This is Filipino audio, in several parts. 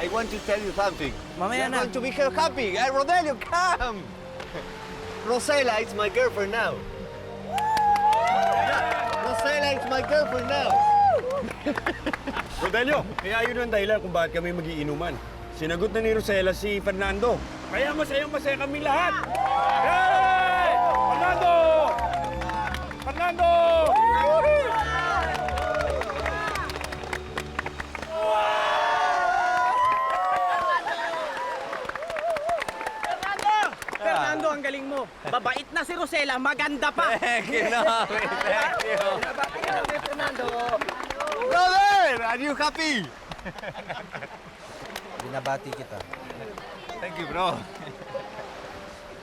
I want to tell you something. Mamaya na. I want to be happy. Rodelio, come! Rosella is my girlfriend now. Rosella is my girlfriend now. Rodelio, kaya yun ang dahilan kung bakit kami magiinuman. Sinagot na ni Rosella si Fernando. Kaya masayang-masaya kami lahat. Hey! Fernando! Fernando! Fernando, ang galing mo. Babait na si Rosella, maganda pa. Thank you, Nomi. Thank you. Fernando. Brother, are you happy? Binabati kita. Thank you, bro.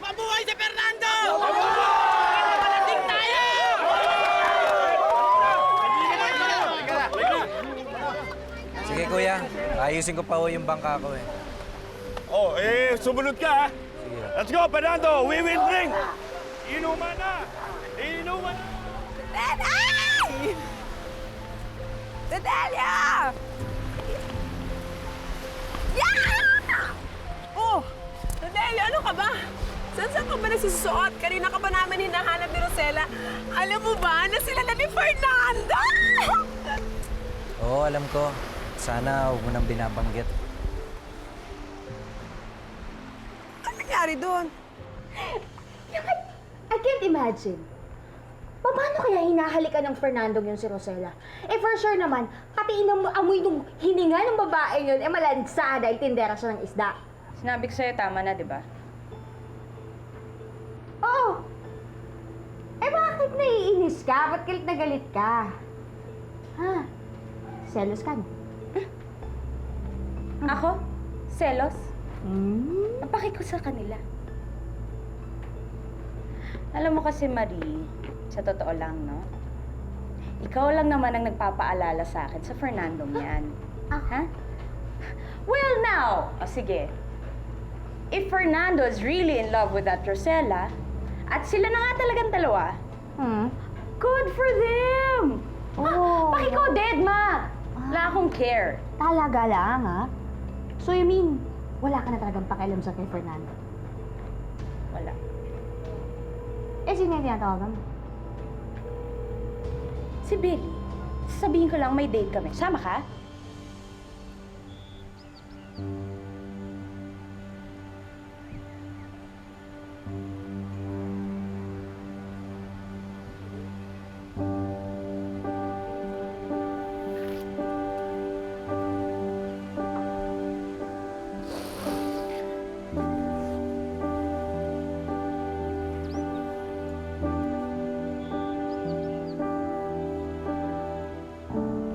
Mabuhay si Fernando! Mabuhay! tayo! Sige kuya, ayusin ko pa ho yung bangka ko eh. Oh, sumunod ka ha. Sige. Let's go, Fernando! We will drink! Inuman na! Inuman na! Renay! Rodelia! Yeah! Oh! Rodelia, ano ka ba? Saan ka ba nagsusuot? Kanina ka ba namin hinahanap ni Rosella? Alam mo ba na sila na ni Fernando? Oo, alam ko. Sana huwag mo nang binabanggit. Ano nangyari doon? I can't imagine. Paano kaya hinahalikan ng Fernando yun si Rosella? Eh for sure naman, pati amoy nung hininga ng babae yun, malansa dahil tindera siya ng isda. Sinabi ko sa'yo, tama na, di ba? Oo. Eh bakit naiinis ka? Ba't galit na galit ka? Ha? Selos ka no? Ako? Selos? Hmm? Ang paki ko sa kanila. Alam mo kasi, Marie, sa totoo lang, no? Ikaw lang naman ang nagpapaalala sa akin sa Fernandong yan. Ha? Well, now! O sige. If Fernando is really in love with that Rosella, at sila na nga talagang dalawa, good for them! Oh. Paki ko dead, ma! Wala akong care. Talaga lang, ha? So you mean, wala ka na talagang pakialam sa kay Fernando? Wala. Eh, sino yung tinatawagan mo? Si Billy, sasabihin ko lang may date kami. Sama ka?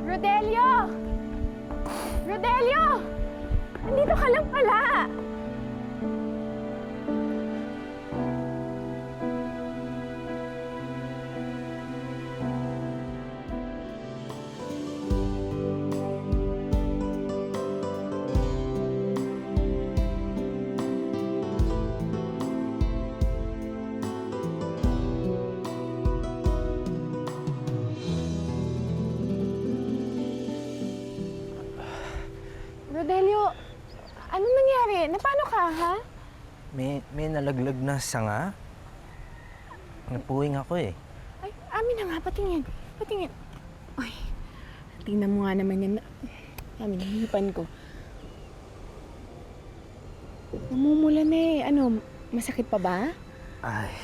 Rodelio! Rodelio! Andito ka lang pala! Rodelio, anong nangyari? Paano ka, ha? May nalaglag na sanga. Napuwing ako eh. Ay, amin na nga. Patingin. Patingin. Ay, tingnan mo nga naman yan. Amin, hinipan ko. Namumula na eh. Ano, masakit pa ba? Ay.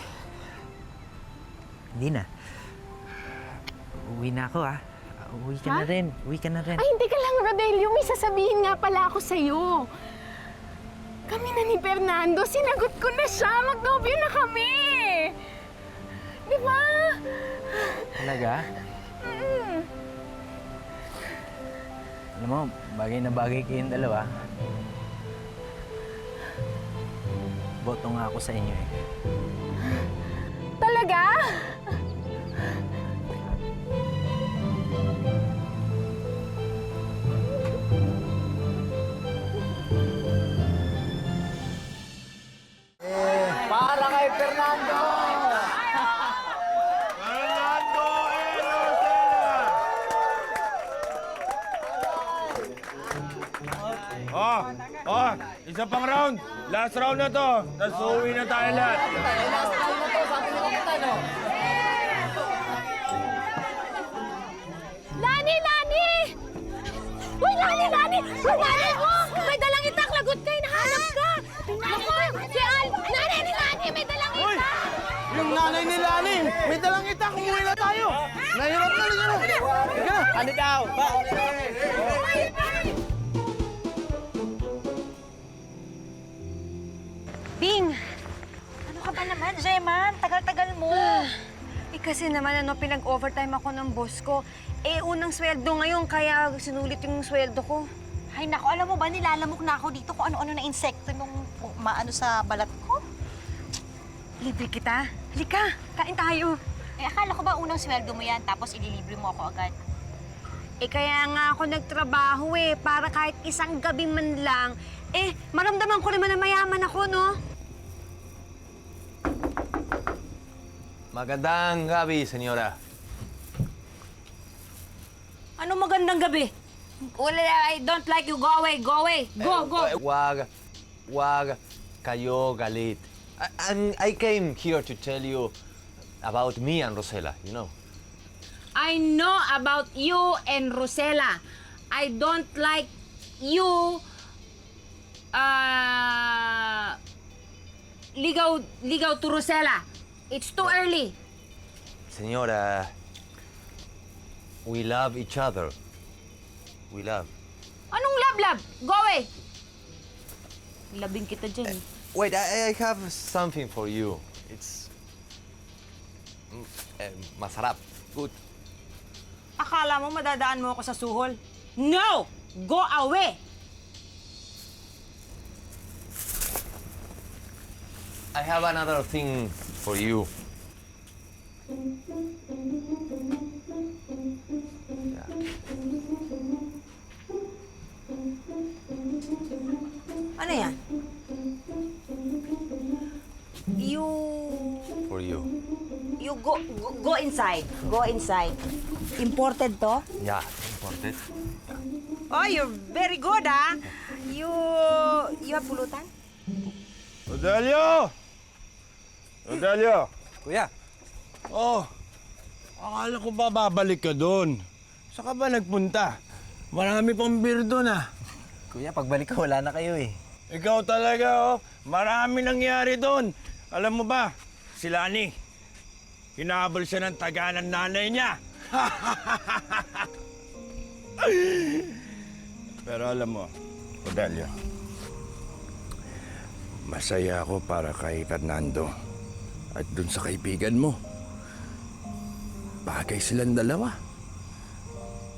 Hindi na. Uwi na ako ah. Uwi ka Ha? na rin. Uwi ka na rin. Ay, hindi ka lang, Rodelio. May sasabihin nga pala ako sa'yo. Kami na ni Fernando. Sinagot ko na siya. Magnobyo na kami. Di ba? Talaga? Alam mo, bagay na bagay kayong dalawa. Boto nga ako sa inyo eh. Talaga? Para kay Fernando! Fernando and Rosella! Isa pang round. Last round na to. Tapos uuwi na tayo lahat. Lani! Lani! Uy, Lani! Lani! Uy, Lani! May dalang itak! Lagot kayo! Nahanap ka! Naku! Si Al! Nanay ni Lani! May dalang itak! Yung nanay ni Lani, may dalang itak, umuwi na tayo. Nahirap na rin ano. Sige, ano daw? Bing! Ano ka ba naman, Zeman? Tagal-tagal mo. Kasi naman, pinag-overtime ako ng boss ko. Unang sweldo ngayon, kaya sinulit yung sweldo ko. Ay, naku, alam mo ba, nilalamok na ako dito kung ano-ano na insekto nung maano sa balat ko. Libre kita. Halika, kain tayo. Akala ko ba unang sweldo mo yan, tapos ililibre mo ako agad? Kaya nga ako nagtrabaho para kahit isang gabi man lang, maramdaman ko naman na mayaman ako, no? Magandang gabi, senyora. Ano magandang gabi? Wala, I don't like you. Go away, go away. Go, go. Wag kayo galit. I came here to tell you about me and Rosella, you know. I know about you and Rosella. I don't like you. Ligaw to Rosella. It's too early. Señora, we love each other. We love. Anong love? Go away. Labing kita dyan. Wait, I have something for you. It's masarap. Good. Akala mo madadaan mo ako sa suhol? No! Go away! I have another thing for you. Ano yan? For you. You go inside. Go inside. Imported to? Yeah, important. Oh, you're very good, ah. You have pulutan? Rodelio! Rodelio! Kuya, Oh, akala ko ba babalik ka doon? Saan ka ba nagpunta? Marami pang beer doon ah. kuya, pagbalik ko, wala na kayo eh. Ikaw talaga oh, marami nangyari doon. Alam mo ba, si Lani, hinabol siya ng taga ng nanay niya. Pero alam mo, Rodelio, masaya ako para kay Fernando at dun sa kaibigan mo. Bagay silang dalawa.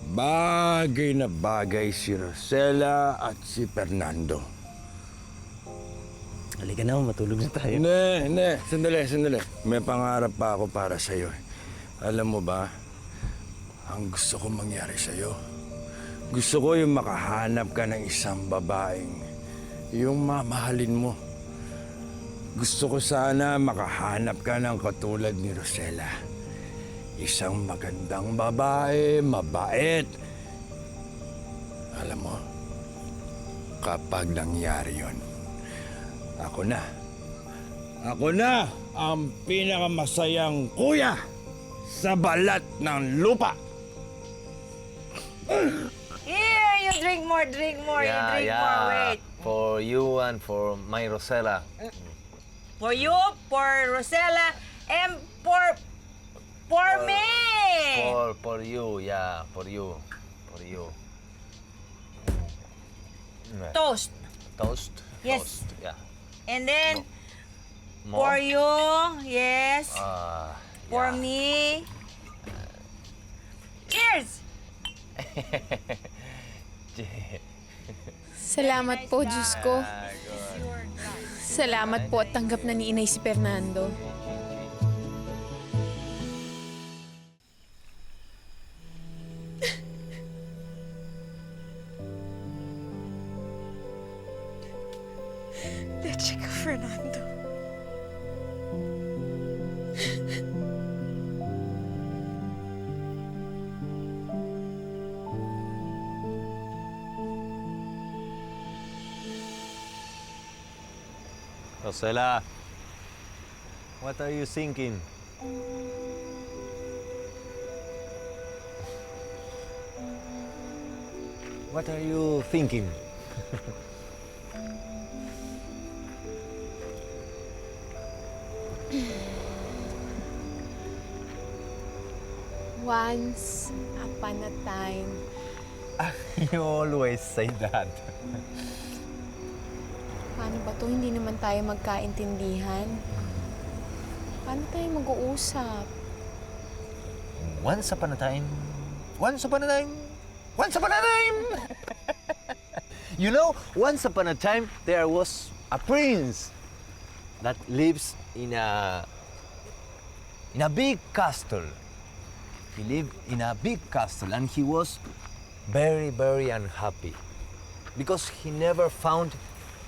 Bagay na bagay si Rosella at si Fernando. Halika na, matulog na tayo. Hindi. Sandali. May pangarap pa ako para sa'yo. Alam mo ba, ang gusto ko mangyari sa'yo, gusto ko yung makahanap ka ng isang babaeng yung mamahalin mo. Gusto ko sana makahanap ka ng katulad ni Rosella. Isang magandang babae, mabait. Alam mo, kapag nangyari yon, ako na ang pinakamasayang kuya sa balat ng lupa. Here, you drink more. You drink more. Wait. For you and for my Rosella. For you, for Rosella, and for me. For you, yeah, for you. Toast. Toast? Yes. Toast, yeah. And then, More? for you, yes. For yeah. me. Cheers! Salamat po, Diyos ko. Salamat po at tanggap na ni Inay si Fernando. Leche ka, Fernando. Rosella, what are you thinking? What are you thinking? Once upon a time. You always say that. Paano ba to? Hindi naman tayo magkaintindihan. Paano tayo mag-uusap? Once upon a time. Once upon a time. Once upon a time. You know, once upon a time there was a prince that lives in a big castle. He lived in a big castle and he was very, very unhappy because he never found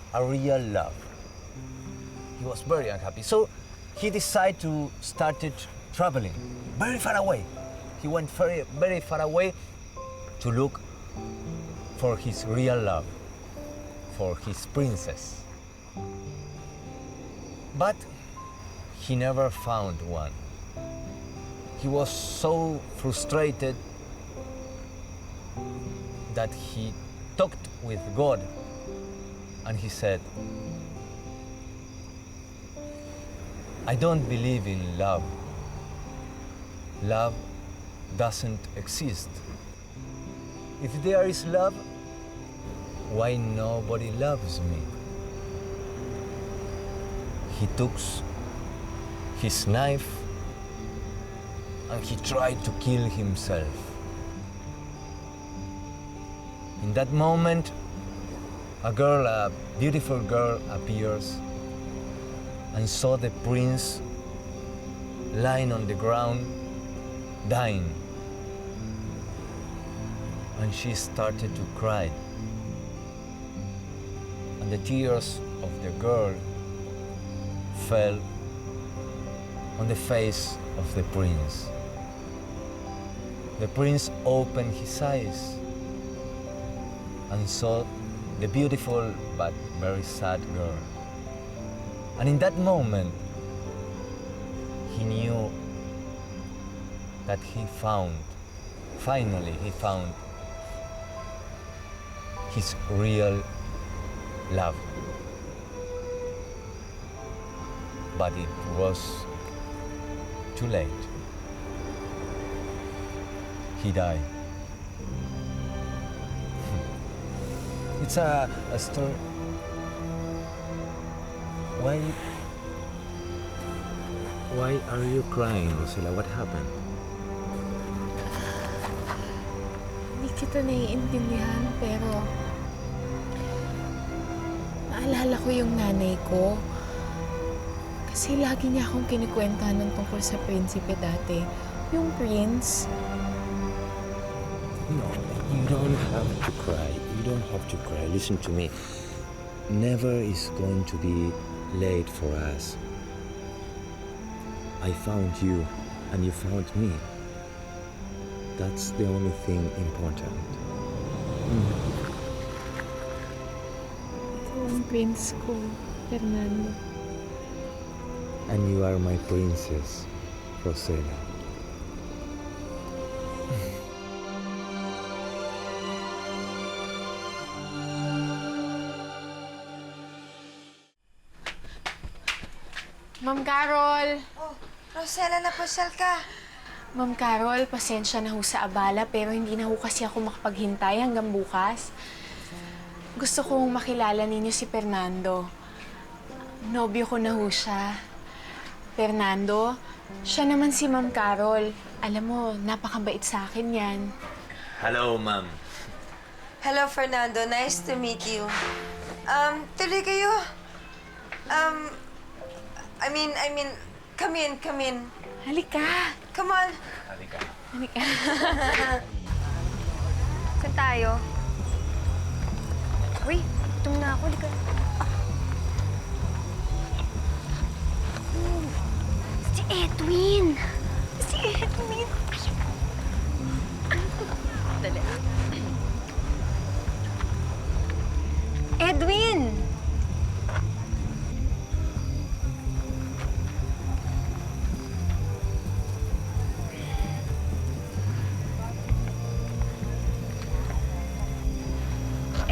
a real love. He was very unhappy. So he decided to start traveling very far away. He went very, very far away to look for his real love, for his princess. But he never found one. He was so frustrated that he talked with God and he said, I don't believe in love. Love doesn't exist. If there is love, why nobody loves me? He took his knife and he tried to kill himself. In that moment, a beautiful girl appears and saw the prince lying on the ground, dying. And she started to cry. And the tears of the girl fell on the face of the prince. The prince opened his eyes and saw the beautiful but very sad girl. And in that moment, he knew that finally he found his real love. But it was too late. He died. It's a story. Why are you crying, Rosella? What happened? Hindi kita naiintindihan, pero naalala ko yung nanay ko. Kasi lagi niya akong kinikwentuhan ng tungkol sa prinsipe dati. Yung prince. No, you don't have to cry. You don't have to cry. Listen to me. Never is going to be late for us. I found you, and you found me. That's the only thing important. Ikaw ang prince ko, Fernando. And you are my princess, Rosella. Ma'am Carol! Oh, Rosella, napasyal ka. Ma'am Carol, pasensya na ho sa abala pero hindi na ho kasi ako makapaghintay hanggang bukas. Gusto kong makilala ninyo si Fernando. Nobyo ko na ho siya. Fernando, siya naman si Ma'am Carol. Alam mo, napakabait sa akin yan. Hello, ma'am. Hello, Fernando. Nice to meet you. Tuloy kayo. I mean, come in. Halika! Come on. Halika. Halika. Saan tayo? Uy, gutom na ako. Halika. Si Edwin! Si Edwin. Dali. Edwin!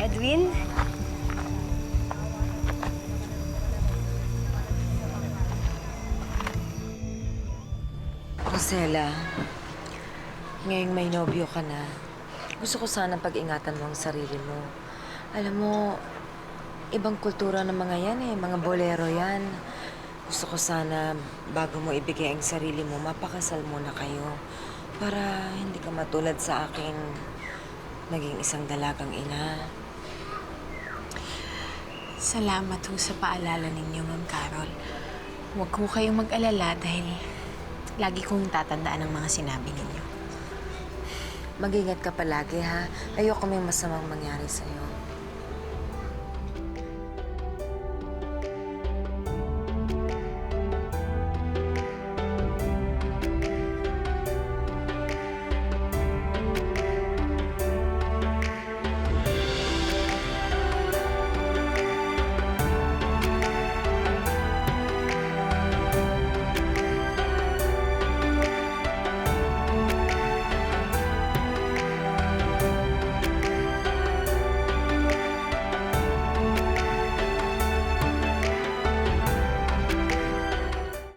Edwin? Rosella, ngayong may nobyo ka na, gusto ko sana pag-ingatan mo ang sarili mo. Alam mo, ibang kultura ng mga yan mga bolero yan. Gusto ko sana, bago mo ibigay ang sarili mo, mapakasal muna kayo. Para hindi ka matulad sa aking naging isang dalagang ina. Salamat ho sa paalala ninyo, Ma'am Carol. Huwag ho kayong mag-alala dahil lagi kong tatandaan ang mga sinabi ninyo. Mag-ingat ka palagi, ha? Ayoko may masamang mangyari sa'yo.